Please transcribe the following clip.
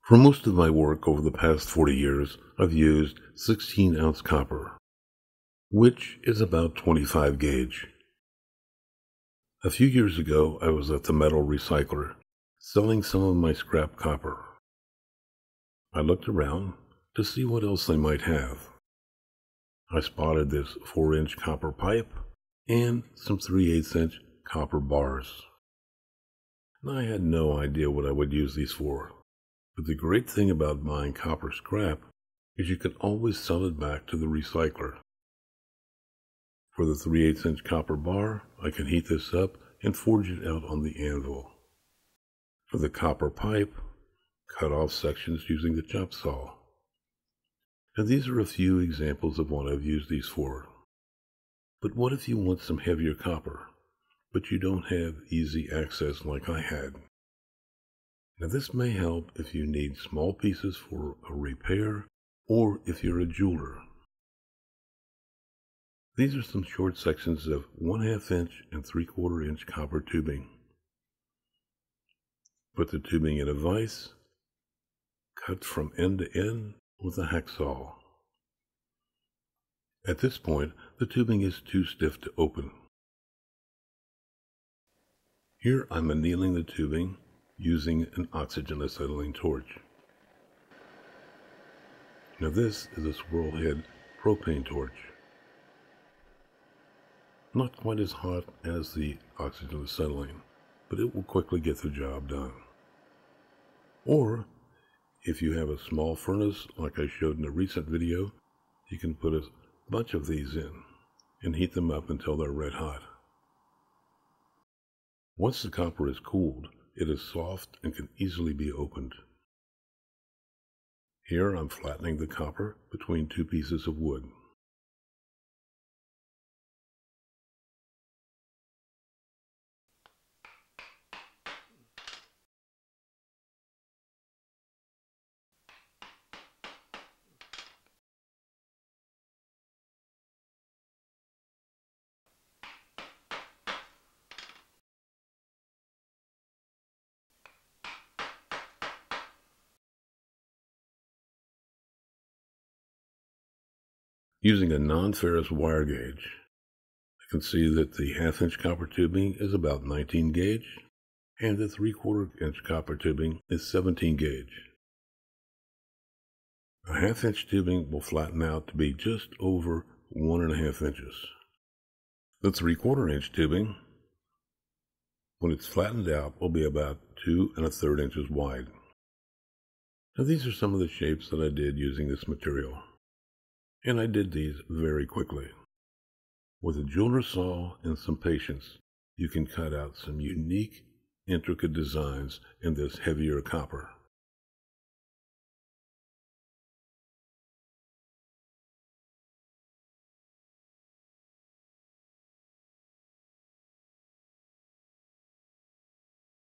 For most of my work over the past 40 years, I've used 16-ounce copper, which is about 25 gauge. A few years ago, I was at the metal recycler, selling some of my scrap copper. I looked around to see what else they might have. I spotted this 4-inch copper pipe and some 3/8-inch copper bars. And I had no idea what I would use these for. But the great thing about buying copper scrap is you can always sell it back to the recycler. For the 3/8-inch copper bar, I can heat this up and forge it out on the anvil. For the copper pipe, cut off sections using the chop saw. And these are a few examples of what I've used these for. But what if you want some heavier copper, but you don't have easy access like I had? Now this may help if you need small pieces for a repair or if you're a jeweler. These are some short sections of 1/2 inch and 3/4 inch copper tubing. Put the tubing in a vise, cut from end to end with a hacksaw. At this point, the tubing is too stiff to open. Here I'm annealing the tubing using an oxygen acetylene torch. Now this is a swirl head propane torch. Not quite as hot as the oxygen acetylene, but it will quickly get the job done. Or, if you have a small furnace like I showed in a recent video, you can put a bunch of these in and heat them up until they're red hot. Once the copper is cooled, it is soft and can easily be opened. Here I'm flattening the copper between two pieces of wood. Using a non-ferrous wire gauge, I can see that the 1/2 inch copper tubing is about 19 gauge, and the 3/4 inch copper tubing is 17 gauge. A 1/2 inch tubing will flatten out to be just over 1.5 inches. The 3/4 inch tubing, when it's flattened out, will be about 2 1/3 inches wide. Now these are some of the shapes that I did using this material. And I did these very quickly. With a jeweler saw and some patience, you can cut out some unique, intricate designs in this heavier copper.